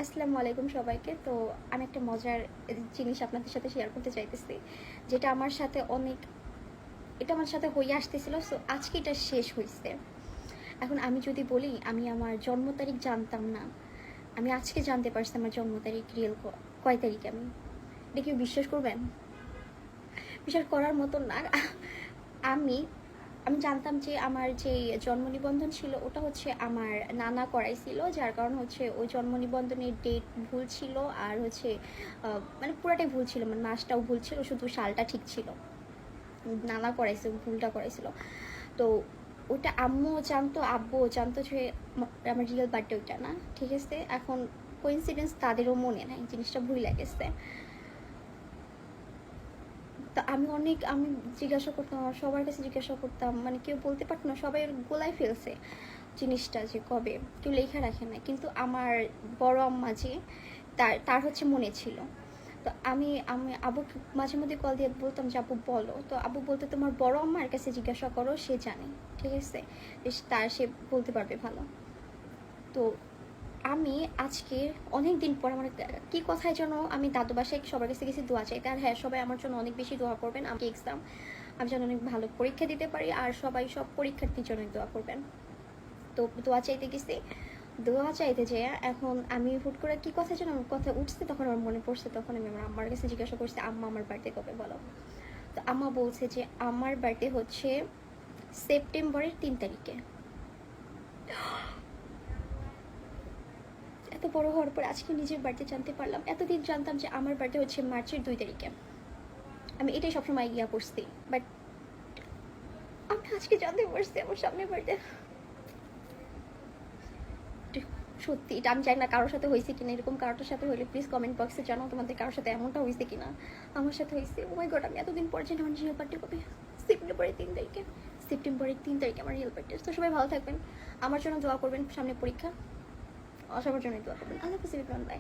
আসসালামু আলাইকুম সবাইকে। তো আমি একটা মজার জিনিস আপনাদের সাথে শেয়ার করতে চাইতেছি, যেটা আমার সাথে এটা আমার সাথে হয়ে আসতেছিল। সো আজকে এটা শেষ হয়েছে। এখন আমি যদি বলি আমি আমার জন্ম তারিখ জানতাম না, আমি আজকে জানতে পারছি আমার জন্ম তারিখ রিয়েল কয় তারিখে। এটা কেউ বিশ্বাস করবেন? বিশ্বাস করার মতন না। আমি আমি জানতাম যে আমার যে জন্ম নিবন্ধন ছিল ওটা হচ্ছে আমার নানা করাইছিল, যার কারণ হচ্ছে ওই জন্ম নিবন্ধনের ডেট ভুল ছিল, আর হচ্ছে মানে পুরাটাই ভুল ছিল, মানে মাসটাও ভুল ছিল, শুধু সালটা ঠিক ছিল। নানা করাইছে, ভুলটা করাইছিল। তো ওটা আম্মুও জানতো, আব্বুও জানতো যে আমার রিয়েল বার্থডে ওইটা না। ঠিক আছে, এখন কোইন্সিডেন্স তাদেরও মনে নাই, জিনিসটা ভুল লাগেছে। তা আমি জিজ্ঞাসা করতাম, আমার সবার কাছে জিজ্ঞাসা করতাম, মানে কেউ বলতে পারতো না, সবাই গোলায় ফেলছে জিনিসটা যে কবে, কেউ লেখা রাখে না। কিন্তু আমার বড় আম্মা যে, তার হচ্ছে মনে ছিল। তো আমি আমি আব্বুকে মাঝে মধ্যে কল দিয়ে বলতাম যে আব্বু বলো, তো আব্বু বলতে তোমার বড় আম্মার কাছে জিজ্ঞাসা করো, সে জানে। ঠিক আছে, সে বলতে পারবে ভালো। তো আমি আজকে অনেক দিন পর আমার কি কথায় যেন আমি দাদু বাসায় সবার কাছে গেছি দোয়া চাইতে। আর হ্যাঁ, সবাই আমার জন্য অনেক বেশি দোয়া করবেন, আমি এক্সাম আমি যেন অনেক ভালো পরীক্ষা দিতে পারি, আর সবাই সব পরীক্ষার্থীর জন্য দোয়া করবেন। তো দোয়া চাইতে গেছি, দোয়া চাইতে যে এখন আমি হুট করে কি কথা যেন আমার কথা উঠছে, তখন আমার মনে পড়ছে। তখন আমি আমার আম্মার কাছে জিজ্ঞাসা করছি, আম্মা আমার বার্থডে কবে বলো। তো আম্মা বলছে যে আমার বার্থডে হচ্ছে সেপ্টেম্বরের 3 তারিখে। এত বড় হওয়ার পর আজকে নিজের বার্থডে জানতে পারলাম। এতদিন জানতাম যে আমার বার্থডে হচ্ছে মার্চের 2 তারিখে, আমি এটাই সবসময় ইয়া করছি। বাট আমি আজকে জানতে পারছি আমার সামনের বার্থডে। সত্যি এটা আমি জানি না কারোর সাথে হয়েছে কিনা, এরকম কারোর সাথে হলে প্লিজ কমেন্ট বক্সে জানাও তোমাদের কারোর সাথে এমনটা হয়েছে কিনা। আমার সাথে হয়েছে। ও মাই গড, আমি এতদিন পর জানি আমার রিয়েল বার্থডে কবে। সেপ্টেম্বরের 3 তারিখে। সেপ্টেম্বরের 3 তারিখে আমার রিয়েল বার্থডে। তো সবাই ভালো থাকবেন, আমার জন্য দোয়া করবেন, সামনে পরীক্ষা, সবার জন্য দোয়া করবেন। আল্লাহ হাফিজ, বাই।